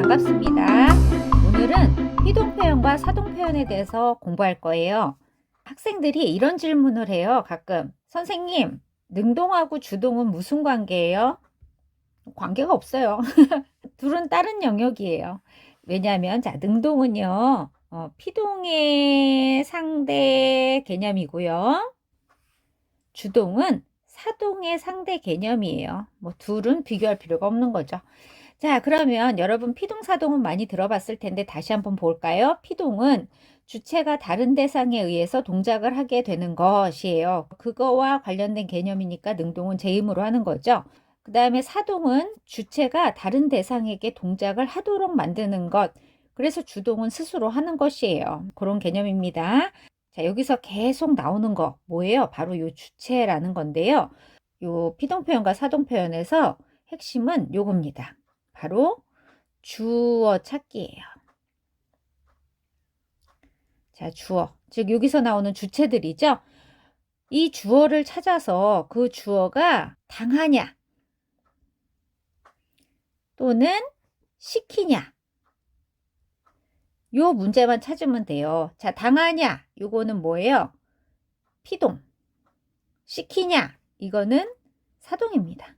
반갑습니다. 오늘은 피동 표현과 사동 표현에 대해서 공부할 거예요. 학생들이 이런 질문을 해요. 가끔 선생님, 능동하고 주동은 무슨 관계예요? 관계가 없어요. 둘은 다른 영역이에요. 왜냐하면 능동은요 피동의 상대 개념이고요, 주동은 사동의 상대 개념이에요. 뭐 둘은 비교할 필요가 없는 거죠. 자, 그러면 여러분 피동사동은 많이 들어봤을 텐데 다시 한번 볼까요? 피동은 주체가 다른 대상에 의해서 동작을 하게 되는 것이에요. 그거와 관련된 개념이니까 능동은 제임으로 하는 거죠. 그 다음에 사동은 주체가 다른 대상에게 동작을 하도록 만드는 것. 그래서 주동은 스스로 하는 것이에요. 그런 개념입니다. 자, 여기서 계속 나오는 거 뭐예요? 바로 요 주체라는 건데요. 요 피동 표현과 사동 표현에서 핵심은 요겁니다. 바로 주어 찾기예요. 자, 주어. 즉 여기서 나오는 주체들이죠. 이 주어를 찾아서 그 주어가 당하냐 또는 시키냐, 요 문제만 찾으면 돼요. 자, 당하냐 요거는 뭐예요? 피동. 시키냐 이거는 사동입니다.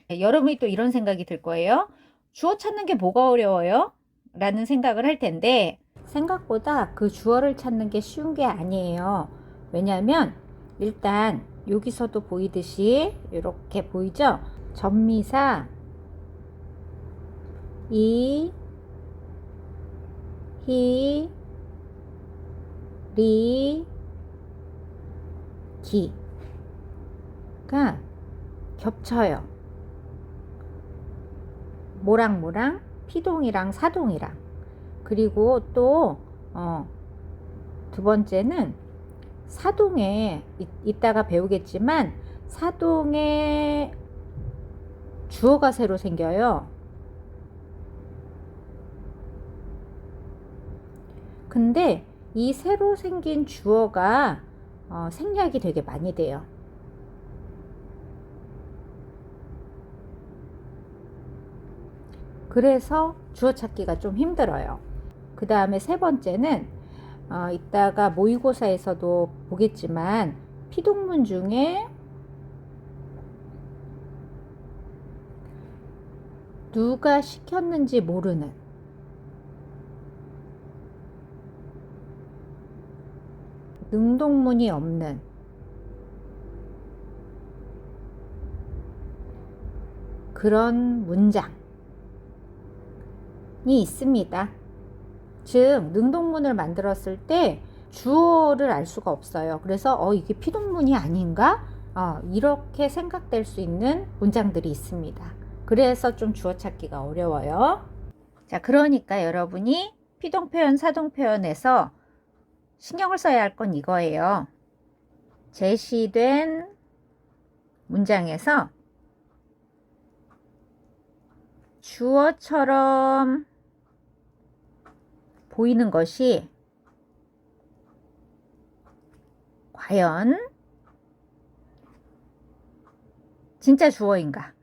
여러분이 또 이런 생각이 들 거예요. 주어 찾는 게 뭐가 어려워요? 라는 생각을 할 텐데, 생각보다 그 주어를 찾는 게 쉬운 게 아니에요. 왜냐하면 일단 여기서도 보이듯이 이렇게 보이죠? 전미사 이, 히, 리, 기가 겹쳐요. 뭐랑 피동이랑 사동이랑. 그리고 또 두 번째는 사동에 이따가 배우겠지만 사동에 주어가 새로 생겨요. 근데 이 새로 생긴 주어가 생략이 되게 많이 돼요. 그래서 주어 찾기가 좀 힘들어요. 그 다음에 세 번째는 이따가 모의고사에서도 보겠지만 피동문 중에 누가 시켰는지 모르는, 능동문이 없는 그런 문장이 있습니다. 즉 능동문을 만들었을 때 주어를 알 수가 없어요. 그래서 이게 피동문이 아닌가? 이렇게 생각될 수 있는 문장들이 있습니다. 그래서 좀 주어 찾기가 어려워요. 자, 그러니까 여러분이 피동 표현, 사동 표현에서 신경을 써야 할 건 이거예요. 제시된 문장에서 주어처럼 보이는 것이 과연 진짜 주어인가?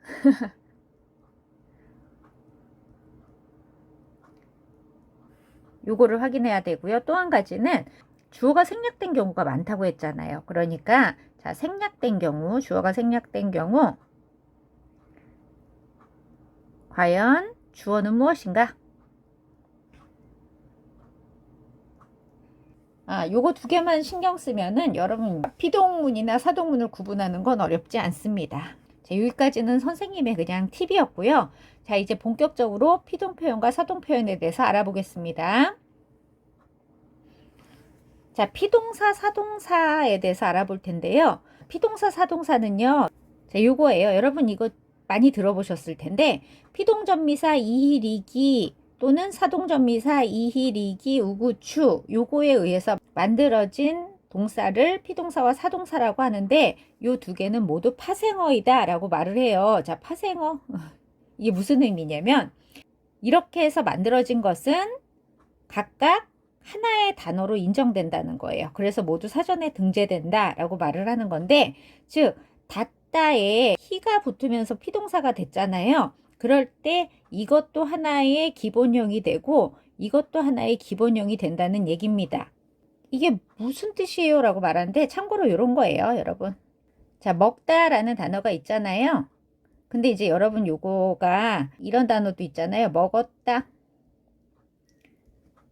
요거를 확인해야 되고요. 또 한 가지는 주어가 생략된 경우가 많다고 했잖아요. 그러니까 자, 생략된 경우, 주어가 생략된 경우 과연 주어는 무엇인가? 요거 두 개만 신경 쓰면은 여러분 피동문이나 사동문을 구분하는 건 어렵지 않습니다. 자, 여기까지는 선생님의 그냥 팁이었고요. 자, 이제 본격적으로 피동 표현과 사동 표현에 대해서 알아보겠습니다. 자, 피동사, 사동사에 대해서 알아볼 텐데요. 피동사, 사동사는요. 자, 요거예요. 여러분 이거 많이 들어보셨을 텐데, 피동전미사 이희리기 또는 사동전미사 이희리기 우구추, 요거에 의해서 만들어진 동사를 피동사와 사동사라고 하는데, 요 두 개는 모두 파생어이다 라고 말을 해요. 자, 파생어 이게 무슨 의미냐면 이렇게 해서 만들어진 것은 각각 하나의 단어로 인정된다는 거예요. 그래서 모두 사전에 등재된다 라고 말을 하는 건데, 즉 닷다에 히가 붙으면서 피동사가 됐잖아요. 그럴 때 이것도 하나의 기본형이 되고 이것도 하나의 기본형이 된다는 얘기입니다. 이게 무슨 뜻이에요? 라고 말하는데 참고로 이런 거예요, 여러분. 자, 먹다라는 단어가 있잖아요. 근데 이제 여러분 요거가 이런 단어도 있잖아요. 먹었다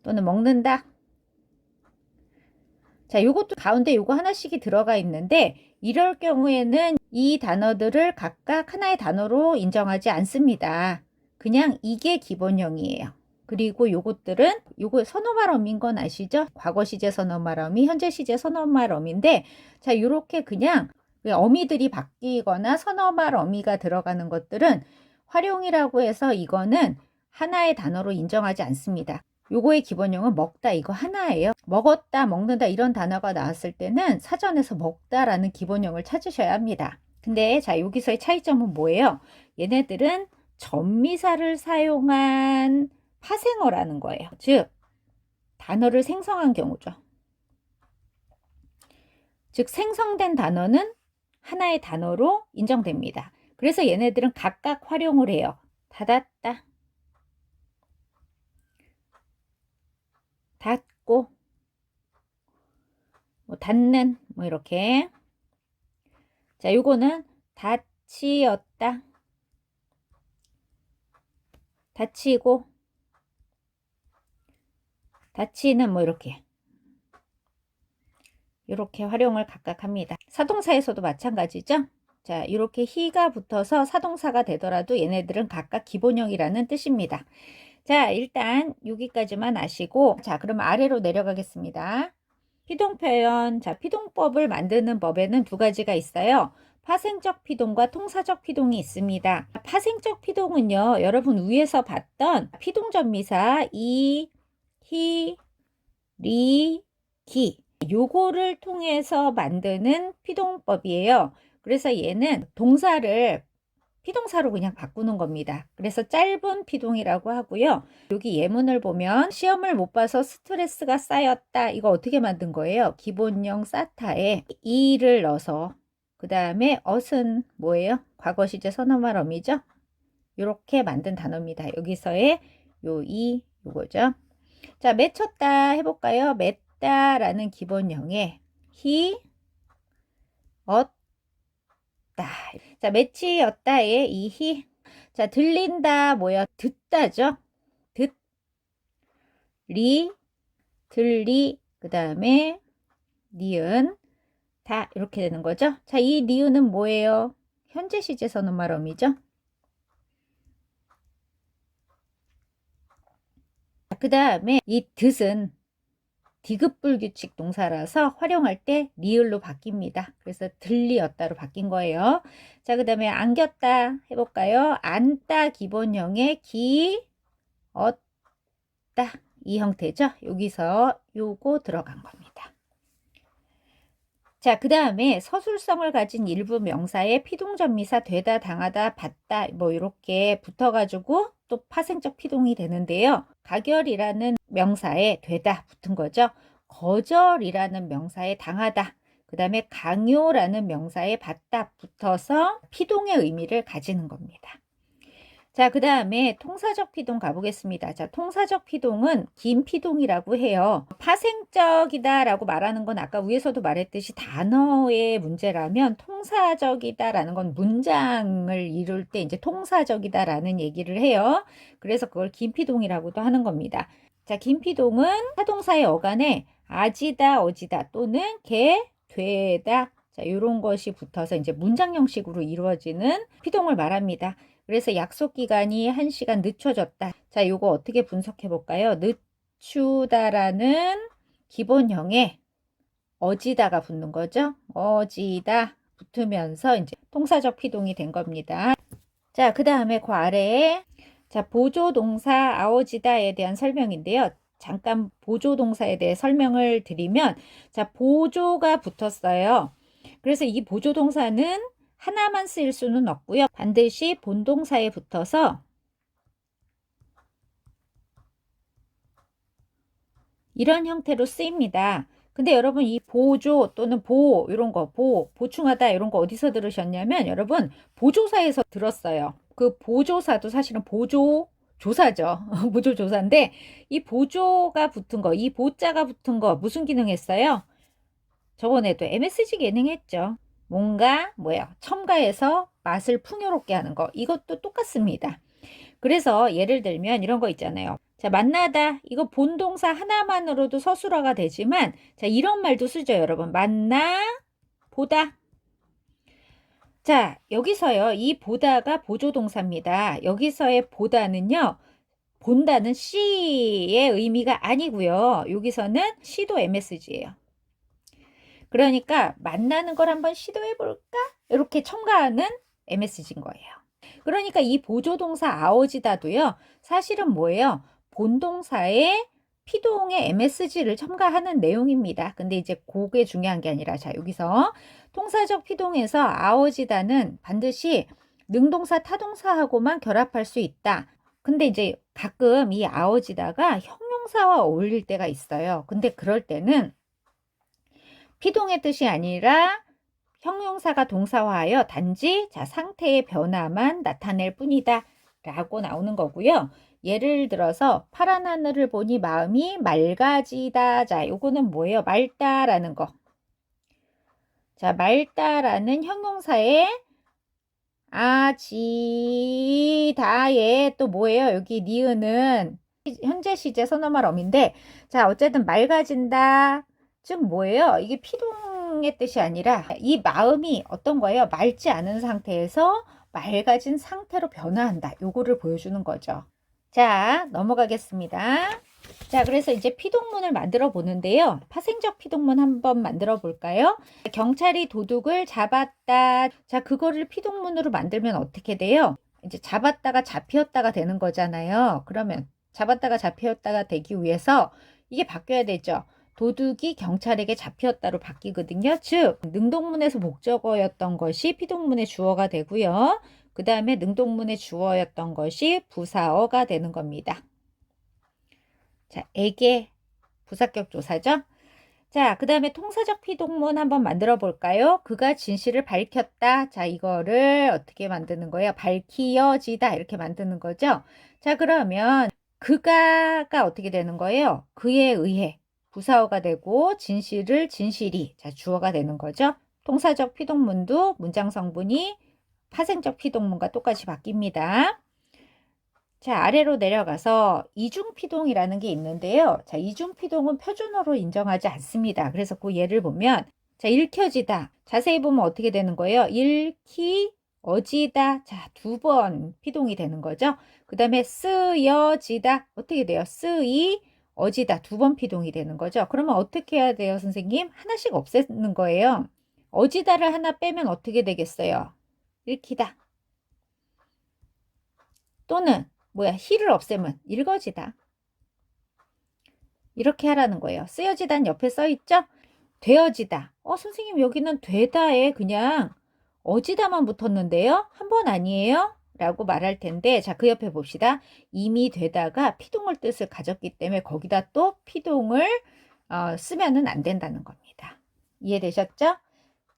또는 먹는다. 자, 요것도 가운데 요거 하나씩이 들어가 있는데 이럴 경우에는 이 단어들을 각각 하나의 단어로 인정하지 않습니다. 그냥 이게 기본형이에요. 그리고 요것들은 요거 선어말 어미인 건 아시죠? 과거 시제 선어말 어미, 현재 시제 선어말 어미인데 자, 요렇게 그냥 어미들이 바뀌거나 선어말 어미가 들어가는 것들은 활용이라고 해서 이거는 하나의 단어로 인정하지 않습니다. 요거의 기본형은 먹다 이거 하나예요. 먹었다, 먹는다 이런 단어가 나왔을 때는 사전에서 먹다라는 기본형을 찾으셔야 합니다. 근데 자, 여기서의 차이점은 뭐예요? 얘네들은 전미사를 사용한 파생어라는 거예요. 즉 단어를 생성한 경우죠. 즉 생성된 단어는 하나의 단어로 인정됩니다. 그래서 얘네들은 각각 활용을 해요. 닫았다, 닫고, 뭐 닫는, 뭐 이렇게. 자, 요거는 닫히었다, 닫히고, 닫히는 뭐 이렇게. 이렇게 활용을 각각 합니다. 사동사에서도 마찬가지죠. 자, 이렇게 히가 붙어서 사동사가 되더라도 얘네들은 각각 기본형이라는 뜻입니다. 자, 일단 여기까지만 아시고 자, 그럼 아래로 내려가겠습니다. 피동표현. 자, 피동법을 만드는 법에는 두 가지가 있어요. 파생적 피동과 통사적 피동이 있습니다. 파생적 피동은요, 여러분 위에서 봤던 피동전미사 이, 히, 리, 기 요거를 통해서 만드는 피동법이에요. 그래서 얘는 동사를 피동사로 그냥 바꾸는 겁니다. 그래서 짧은 피동이라고 하고요. 여기 예문을 보면 시험을 못 봐서 스트레스가 쌓였다. 이거 어떻게 만든 거예요? 기본형 사타에 이를 넣어서 그 다음에 엇은 뭐예요? 과거 시제 선어말 어미죠? 이렇게 만든 단어입니다. 여기서의 요 이 요거죠. 자, 맺혔다 해볼까요? 맺다라는 기본형에 히, 엇다. 자, 맺히였다에 이 히. 자, 들린다 뭐야? 듣다죠? 듣, 리, 들리, 그 다음에 니은, 다 이렇게 되는 거죠? 자, 이 니은은 뭐예요? 현재 시제 선어말 어미죠? 그 다음에 이 듣은 디귿불규칙 동사라서 활용할 때 리을로 바뀝니다. 그래서 들리었다로 바뀐 거예요. 자, 그 다음에 안겼다 해볼까요? 안다 기본형의 기, 었다 이 형태죠. 여기서 요거 들어간 겁니다. 자, 그 다음에 서술성을 가진 일부 명사에 피동전미사 되다, 당하다, 받다 뭐 이렇게 붙어가지고 또 파생적 피동이 되는데요. 가결이라는 명사에 되다 붙은 거죠. 거절이라는 명사에 당하다, 그 다음에 강요라는 명사에 받다 붙어서 피동의 의미를 가지는 겁니다. 자, 그 다음에 통사적 피동 가보겠습니다. 자, 통사적 피동은 긴 피동이라고 해요. 파생적이다 라고 말하는 건 아까 위에서도 말했듯이 단어의 문제라면 통사적이다 라는 건 문장을 이룰 때 이제 통사적이다 라는 얘기를 해요. 그래서 그걸 긴 피동이라고도 하는 겁니다. 자, 긴 피동은 타동사의 어간에 아지다, 어지다 또는 개, 되다. 자, 이런 것이 붙어서 이제 문장 형식으로 이루어지는 피동을 말합니다. 그래서 약속 기간이 1시간 늦춰졌다. 자, 요거 어떻게 분석해 볼까요? 늦추다라는 기본형에 어지다가 붙는 거죠. 어지다 붙으면서 이제 통사적 피동이 된 겁니다. 자, 그 다음에 그 아래에 자, 보조동사 아오지다에 대한 설명인데요. 잠깐 보조동사에 대해 설명을 드리면 자, 보조가 붙었어요. 그래서 이 보조동사는 하나만 쓰일 수는 없고요. 반드시 본동사에 붙어서 이런 형태로 쓰입니다. 근데 여러분 이 보조 또는 이런 거 보충하다 이런 거 어디서 들으셨냐면 여러분 보조사에서 들었어요. 그 보조사도 사실은 보조조사죠. 보조조사인데 이 보조가 붙은 거, 이 보자가 붙은 거 무슨 기능 했어요? 저번에도 MSG 기능 했죠. 뭔가 뭐예요? 첨가해서 맛을 풍요롭게 하는 거. 이것도 똑같습니다. 그래서 예를 들면 이런 거 있잖아요. 자, 만나다. 이거 본동사 하나만으로도 서술어가 되지만 자, 이런 말도 쓰죠, 여러분. 만나 보다. 자, 여기서요. 이 보다가 보조동사입니다. 여기서의 보다는요. 본다는 C의 의미가 아니고요. 여기서는 C도 MSG예요. 그러니까 만나는 걸 한번 시도해 볼까? 이렇게 첨가하는 MSG인 거예요. 그러니까 이 보조동사 아오지다도요. 사실은 뭐예요? 본동사에 피동에 MSG를 첨가하는 내용입니다. 근데 이제 그게 중요한 게 아니라 자, 여기서 통사적 피동에서 아오지다는 반드시 능동사 타동사하고만 결합할 수 있다. 근데 이제 가끔 이 아오지다가 형용사와 어울릴 때가 있어요. 근데 그럴 때는 피동의 뜻이 아니라 형용사가 동사화하여 단지 자, 상태의 변화만 나타낼 뿐이다 라고 나오는 거고요. 예를 들어서 파란 하늘을 보니 마음이 맑아지다. 자, 요거는 뭐예요? 맑다라는 거. 자, 맑다라는 형용사에 아지다에 또 뭐예요? 여기 니은은 현재 시제 선어말 어민데 자, 어쨌든 맑아진다. 즉 뭐예요? 이게 피동의 뜻이 아니라 이 마음이 어떤 거예요? 맑지 않은 상태에서 맑아진 상태로 변화한다. 요거를 보여주는 거죠. 자, 넘어가겠습니다. 자, 그래서 이제 피동문을 만들어 보는데요. 파생적 피동문 한번 만들어 볼까요? 경찰이 도둑을 잡았다. 자, 그거를 피동문으로 만들면 어떻게 돼요? 이제 잡았다가 잡히었다가 되는 거잖아요. 그러면 잡았다가 잡히었다가 되기 위해서 이게 바뀌어야 되죠. 도둑이 경찰에게 잡히었다로 바뀌거든요. 즉, 능동문에서 목적어였던 것이 피동문의 주어가 되고요. 그 다음에 능동문의 주어였던 것이 부사어가 되는 겁니다. 자, 에게 부사격 조사죠. 자, 그 다음에 통사적 피동문 한번 만들어 볼까요? 그가 진실을 밝혔다. 자, 이거를 어떻게 만드는 거예요? 밝혀지다 이렇게 만드는 거죠. 자, 그러면 그가가 어떻게 되는 거예요? 그에 의해 부사어가 되고 진실이 자, 주어가 되는 거죠. 통사적 피동문도 문장 성분이 파생적 피동문과 똑같이 바뀝니다. 자, 아래로 내려가서 이중피동이라는 게 있는데요. 자, 이중피동은 표준어로 인정하지 않습니다. 그래서 그 예를 보면, 자, 읽혀지다. 자세히 보면 어떻게 되는 거예요? 읽히어지다. 자, 두 번 피동이 되는 거죠. 그 다음에 쓰여지다. 어떻게 돼요? 쓰이어지다. 두 번 피동이 되는 거죠. 그러면 어떻게 해야 돼요, 선생님? 하나씩 없애는 거예요. 어지다를 하나 빼면 어떻게 되겠어요? 읽히다. 또는 뭐야, 히를 없애면 읽어지다. 이렇게 하라는 거예요. 쓰여지다는 옆에 써 있죠? 되어지다. 선생님 여기는 되다에 그냥 어지다만 붙었는데요. 한 번 아니에요? 라고 말할 텐데 자, 그 옆에 봅시다. 이미 되다가 피동을 뜻을 가졌기 때문에 거기다 또 피동을 쓰면은 안 된다는 겁니다. 이해되셨죠?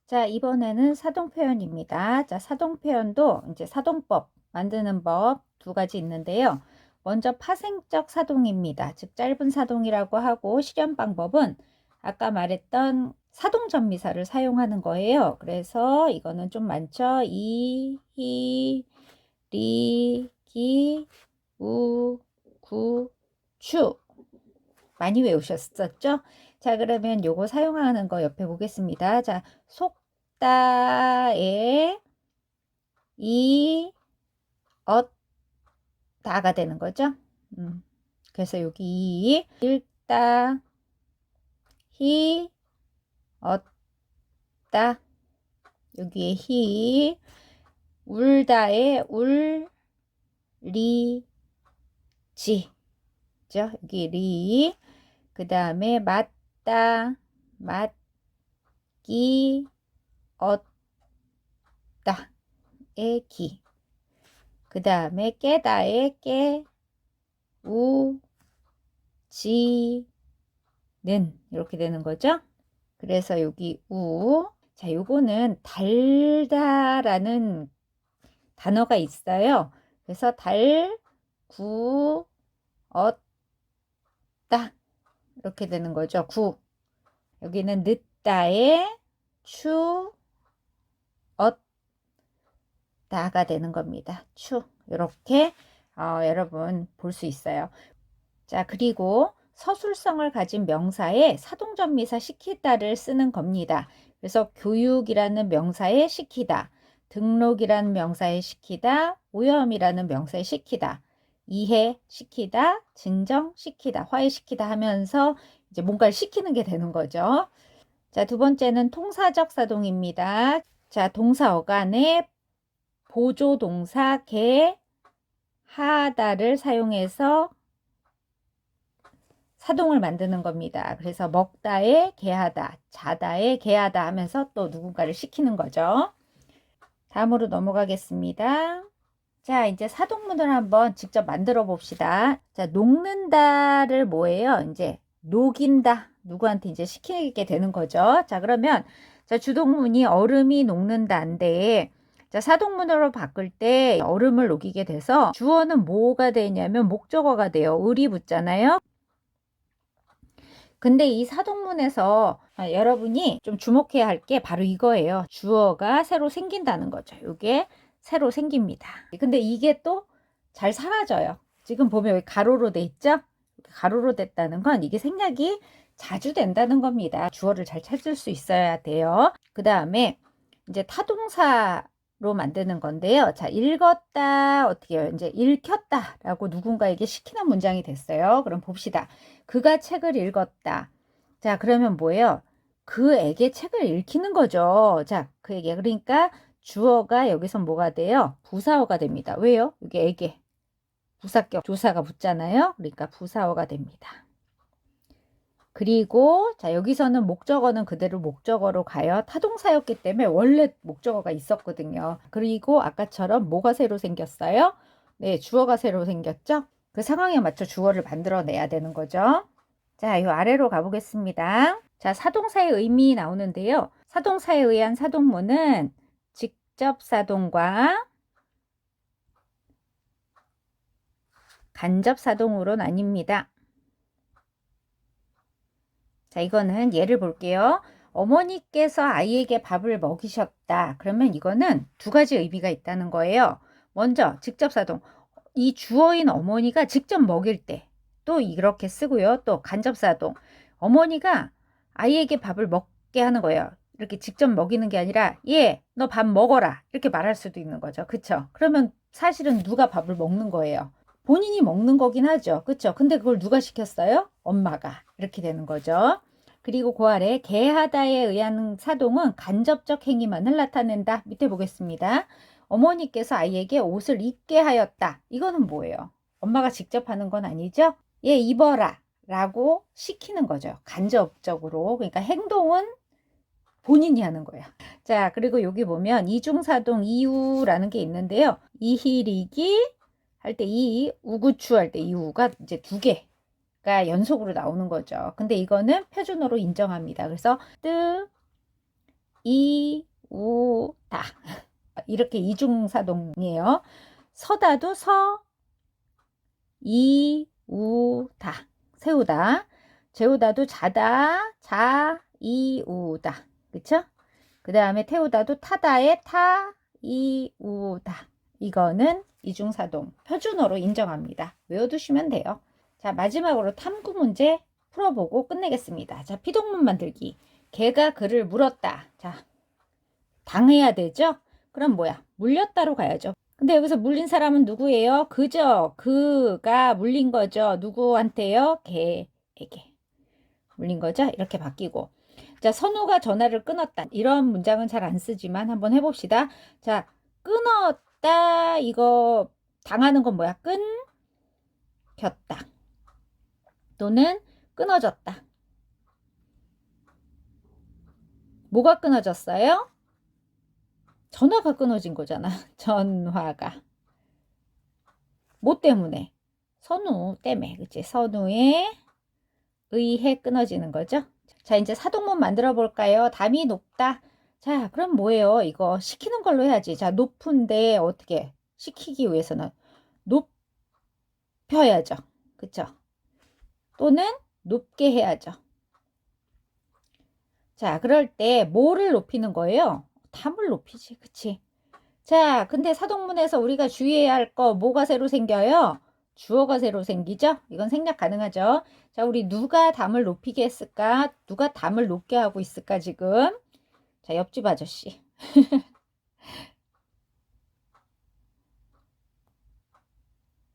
자, 이번에는 사동 표현입니다. 자, 사동 표현도 이제 사동법 만드는 법 두 가지 있는데요. 먼저 파생적 사동입니다. 즉 짧은 사동이라고 하고 실현 방법은 아까 말했던 사동 전미사를 사용하는 거예요. 그래서 이거는 좀 많죠. 이, 히, 리, 기, 우, 구, 추. 많이 외우셨었죠? 자, 그러면 요거 사용하는 거 옆에 보겠습니다. 자, 속다에 이, 다가 되는 거죠. 그래서 여기 읽다, 히, 얻다, 여기에 히, 울다에 울, 리, 지, 죠? 여기 리, 그 다음에 맞다, 맞기, 얻다, 에 기. 그 다음에 깨다에 깨, 우, 지, 는 이렇게 되는 거죠. 그래서 여기 우, 자, 요거는 달다라는 단어가 있어요. 그래서 달, 구, 었다 이렇게 되는 거죠. 구. 여기는 늦다에 추, 엇다가 되는 겁니다. 추. 이렇게 여러분 볼 수 있어요. 자, 그리고 서술성을 가진 명사에 사동전미사 시키다를 쓰는 겁니다. 그래서 교육이라는 명사에 시키다, 등록이라는 명사에 시키다, 오염이라는 명사에 시키다, 이해시키다, 진정시키다, 화해시키다 하면서 이제 뭔가를 시키는 게 되는 거죠. 자, 두 번째는 통사적 사동입니다. 자, 동사 어간에 보조동사 개, 하다를 사용해서 사동을 만드는 겁니다. 그래서 먹다에 개하다, 자다에 개하다 하면서 또 누군가를 시키는 거죠. 다음으로 넘어가겠습니다. 자, 이제 사동문을 한번 직접 만들어 봅시다. 자, 녹는다를 뭐예요? 이제 녹인다. 누구한테 이제 시키게 되는 거죠. 자, 그러면 자, 주동문이 얼음이 녹는다인데 자, 사동문으로 바꿀 때 얼음을 녹이게 돼서 주어는 뭐가 되냐면 목적어가 돼요. 을이 붙잖아요. 근데 이 사동문에서 여러분이 좀 주목해야 할 게 바로 이거예요. 주어가 새로 생긴다는 거죠. 이게 새로 생깁니다. 근데 이게 또 잘 사라져요. 지금 보면 여기 가로로 돼 있죠? 가로로 됐다는 건 이게 생략이 자주 된다는 겁니다. 주어를 잘 찾을 수 있어야 돼요. 그 다음에 이제 타동사로 만드는 건데요. 자, 읽었다. 어떻게 해요? 이제 읽혔다 라고 누군가에게 시키는 문장이 됐어요. 그럼 봅시다. 그가 책을 읽었다. 자, 그러면 뭐예요? 그에게 책을 읽히는 거죠. 자, 그에게. 그러니까 주어가 여기서 뭐가 돼요? 부사어가 됩니다. 왜요? 여기 에게. 부사격 조사가 붙잖아요. 그러니까 부사어가 됩니다. 그리고 자, 여기서는 목적어는 그대로 목적어로 가요. 타동사였기 때문에 원래 목적어가 있었거든요. 그리고 아까처럼 뭐가 새로 생겼어요? 네, 주어가 새로 생겼죠? 그 상황에 맞춰 주어를 만들어내야 되는 거죠. 자, 이 아래로 가보겠습니다. 자, 사동사의 의미 나오는데요. 사동사에 의한 사동문은 직접 사동과 간접 사동으로 나뉩니다. 자, 이거는 예를 볼게요. 어머니께서 아이에게 밥을 먹이셨다. 그러면 이거는 두 가지 의미가 있다는 거예요. 먼저 직접 사동. 이 주어인 어머니가 직접 먹일 때 또 이렇게 쓰고요. 또 간접 사동. 어머니가 아이에게 밥을 먹게 하는 거예요. 이렇게 직접 먹이는 게 아니라 예, 너 밥 먹어라. 이렇게 말할 수도 있는 거죠. 그쵸? 그러면 사실은 누가 밥을 먹는 거예요? 본인이 먹는 거긴 하죠. 그쵸? 근데 그걸 누가 시켰어요? 엄마가. 이렇게 되는 거죠. 그리고 그 아래 개하다에 의한 사동은 간접적 행위만을 나타낸다. 밑에 보겠습니다. 어머니께서 아이에게 옷을 입게 하였다. 이거는 뭐예요? 엄마가 직접 하는 건 아니죠? 예, 입어라 라고 시키는 거죠. 간접적으로. 그러니까 행동은 본인이 하는 거예요. 자, 그리고 여기 보면 이중사동 이우라는 게 있는데요. 이희리기 할 때 이, 우구추 할 때 이우가 이제 두 개가 연속으로 나오는 거죠. 근데 이거는 표준어로 인정합니다. 그래서 뜨, 이, 우, 다. 이렇게 이중사동이에요. 서다도 서, 이, 우, 다. 세우다. 재우다도 자다, 자, 이, 우, 다. 그쵸? 그 다음에 태우다도 타다에 타, 이, 우, 다. 이거는 이중사동 표준어로 인정합니다. 외워두시면 돼요. 자, 마지막으로 탐구 문제 풀어보고 끝내겠습니다. 자, 피동문 만들기. 개가 그를 물었다. 자, 당해야 되죠? 그럼 뭐야? 물렸다로 가야죠. 근데 여기서 물린 사람은 누구예요? 그죠? 그가 물린 거죠. 누구한테요? 개에게 물린 거죠? 이렇게 바뀌고. 자, 선우가 전화를 끊었다. 이런 문장은 잘 안 쓰지만 한번 해봅시다. 자, 끊었다. 이거 당하는 건 뭐야? 끊겼다. 또는 끊어졌다. 뭐가 끊어졌어요? 전화가 끊어진 거잖아. 전화가. 뭐 때문에? 선우 때문에. 그치? 선우에 의해 끊어지는 거죠. 자, 이제 사동문 만들어 볼까요? 담이 높다. 자, 그럼 뭐예요? 이거 시키는 걸로 해야지. 자, 높은데 어떻게 시키기 위해서는 높여야죠. 그쵸? 또는 높게 해야죠. 자, 그럴 때 뭐를 높이는 거예요? 담을 높이지. 그치? 자, 근데 사동문에서 우리가 주의해야 할 거 뭐가 새로 생겨요? 주어가 새로 생기죠? 이건 생략 가능하죠? 자, 우리 누가 담을 높이게 했을까? 누가 담을 높게 하고 있을까, 지금? 자, 옆집 아저씨.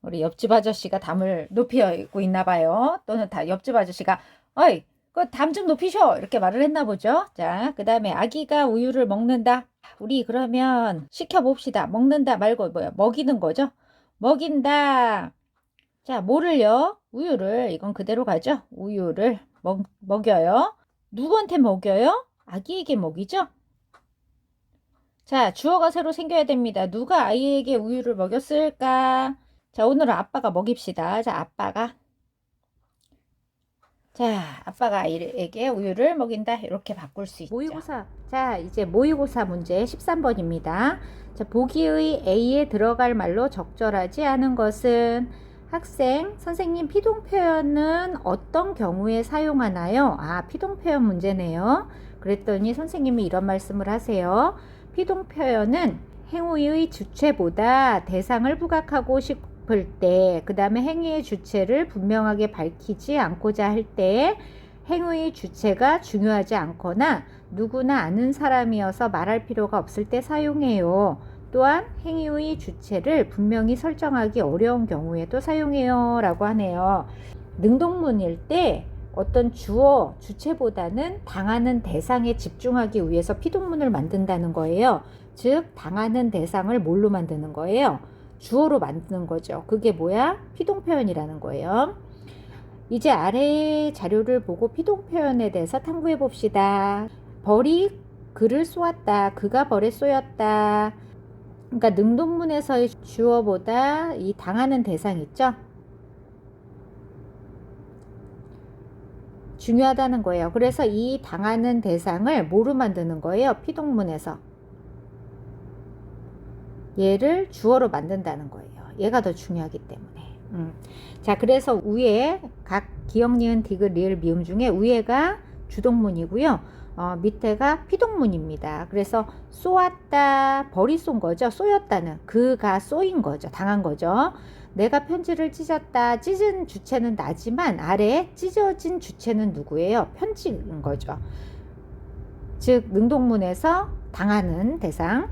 우리 옆집 아저씨가 담을 높이고 있나 봐요. 또는 다 옆집 아저씨가 어이, 그 담 좀 높이셔. 이렇게 말을 했나 보죠. 자, 그 다음에 아기가 우유를 먹는다. 우리 그러면 시켜봅시다. 먹는다 말고 뭐야? 먹이는 거죠? 먹인다. 자, 뭐를요? 우유를. 이건 그대로 가죠? 우유를 먹여요. 누구한테 먹여요? 아기에게 먹이죠? 자, 주어가 새로 생겨야 됩니다. 누가 아이에게 우유를 먹였을까? 자, 오늘은 아빠가 먹입시다. 자, 아빠가 아이에게 우유를 먹인다. 이렇게 바꿀 수 있죠. 모의고사. 자, 이제 모의고사 문제 13번입니다. 자, 보기의 A에 들어갈 말로 적절하지 않은 것은 학생, 선생님 피동 표현은 어떤 경우에 사용하나요? 아, 피동 표현 문제네요. 그랬더니 선생님이 이런 말씀을 하세요. 피동 표현은 행위의 주체보다 대상을 부각하고 싶을 때, 그 다음에 행위의 주체를 분명하게 밝히지 않고자 할 때, 행위의 주체가 중요하지 않거나 누구나 아는 사람이어서 말할 필요가 없을 때 사용해요. 또한 행위의 주체를 분명히 설정하기 어려운 경우에도 사용해요 라고 하네요. 능동문일 때 어떤 주어, 주체보다는 당하는 대상에 집중하기 위해서 피동문을 만든다는 거예요. 즉 당하는 대상을 뭘로 만드는 거예요? 주어로 만드는 거죠. 그게 뭐야? 피동표현이라는 거예요. 이제 아래의 자료를 보고 피동표현에 대해서 탐구해 봅시다. 벌이 그를 쏘았다. 그가 벌에 쏘였다. 그러니까 능동문에서의 주어보다 이 당하는 대상 있죠? 중요하다는 거예요. 그래서 이 당하는 대상을 뭐로 만드는 거예요? 피동문에서. 얘를 주어로 만든다는 거예요. 얘가 더 중요하기 때문에. 자, 그래서 위에 각 기역, 니은, 디귿, 리을, 미음 중에 위에가 주동문이고요. 밑에가 피동문입니다. 그래서 쏘았다, 벌이 쏜 거죠. 쏘였다는, 그가 쏘인 거죠. 당한 거죠. 내가 편지를 찢었다. 찢은 주체는 나지만 아래에 찢어진 주체는 누구예요? 편지인 거죠. 즉 능동문에서 당하는 대상.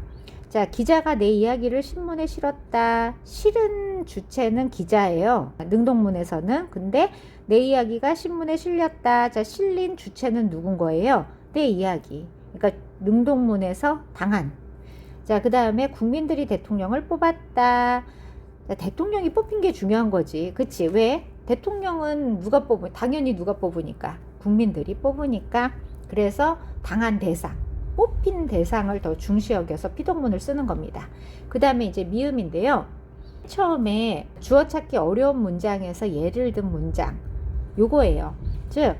자, 기자가 내 이야기를 신문에 실었다. 실은 주체는 기자예요. 능동문에서는. 근데 내 이야기가 신문에 실렸다. 자, 실린 주체는 누군 거예요? 내 이야기. 그러니까 능동문에서 당한. 자, 그 다음에 국민들이 대통령을 뽑았다. 자, 대통령이 뽑힌 게 중요한 거지. 그치? 왜? 대통령은 누가 당연히 누가 뽑으니까. 국민들이 뽑으니까. 그래서 당한 대상. 뽑힌 대상을 더 중시 여겨서 피동문을 쓰는 겁니다. 그 다음에 이제 미음인데요. 처음에 주어 찾기 어려운 문장에서 예를 든 문장. 요거예요. 즉,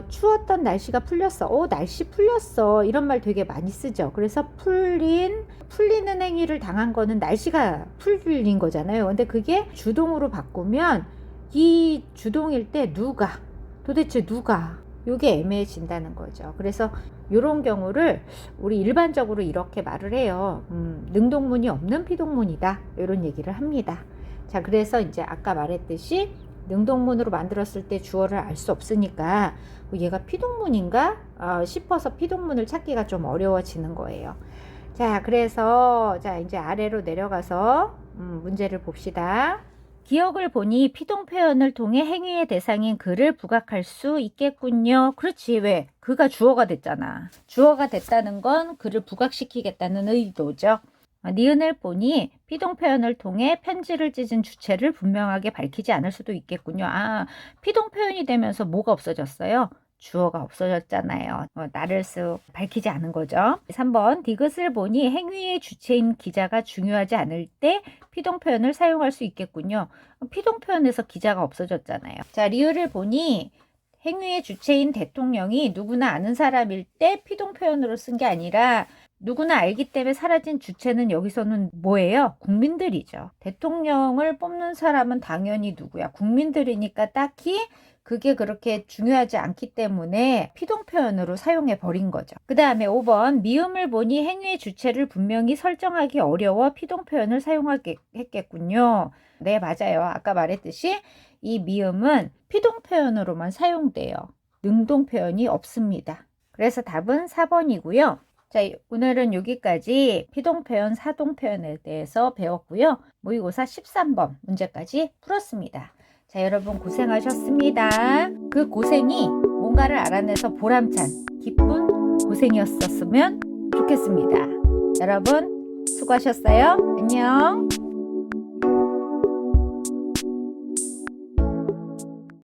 추웠던 날씨가 풀렸어. 날씨 풀렸어. 이런 말 되게 많이 쓰죠. 그래서 풀리는 행위를 당한 거는 날씨가 풀린 거잖아요. 근데 그게 주동으로 바꾸면 이 주동일 때 도대체 누가? 요게 애매해진다는 거죠. 그래서 이런 경우를 우리 일반적으로 이렇게 말을 해요. 능동문이 없는 피동문이다. 이런 얘기를 합니다. 자, 그래서 이제 아까 말했듯이 능동문으로 만들었을 때 주어를 알 수 없으니까 얘가 피동문인가 싶어서 피동문을 찾기가 좀 어려워지는 거예요. 자, 그래서 자 이제 아래로 내려가서 문제를 봅시다. 기억을 보니 피동 표현을 통해 행위의 대상인 그를 부각할 수 있겠군요. 그렇지. 왜? 그가 주어가 됐잖아. 주어가 됐다는 건 그를 부각시키겠다는 의도죠. 니은을 보니 피동 표현을 통해 편지를 찢은 주체를 분명하게 밝히지 않을 수도 있겠군요. 피동 표현이 되면서 뭐가 없어졌어요? 주어가 없어졌잖아요. 나를 쓱 밝히지 않은 거죠. 3번 디귿을 보니 행위의 주체인 기자가 중요하지 않을 때 피동 표현을 사용할 수 있겠군요. 피동 표현에서 기자가 없어졌잖아요. 자, 리을을 보니 행위의 주체인 대통령이 누구나 아는 사람일 때 피동 표현으로 쓴 게 아니라 누구나 알기 때문에 사라진 주체는 여기서는 뭐예요? 국민들이죠. 대통령을 뽑는 사람은 당연히 누구야? 국민들이니까 딱히 그게 그렇게 중요하지 않기 때문에 피동 표현으로 사용해 버린 거죠. 그 다음에 5번 미음을 보니 행위의 주체를 분명히 설정하기 어려워 피동 표현을 사용하게 했겠군요. 네, 맞아요. 아까 말했듯이 이 미음은 피동 표현으로만 사용돼요. 능동 표현이 없습니다. 그래서 답은 4번이고요. 자, 오늘은 여기까지 피동 표현, 사동 표현에 대해서 배웠고요. 모의고사 13번 문제까지 풀었습니다. 자, 여러분 고생하셨습니다. 그 고생이 뭔가를 알아내서 보람찬 기쁜 고생이었었으면 좋겠습니다. 여러분 수고하셨어요. 안녕.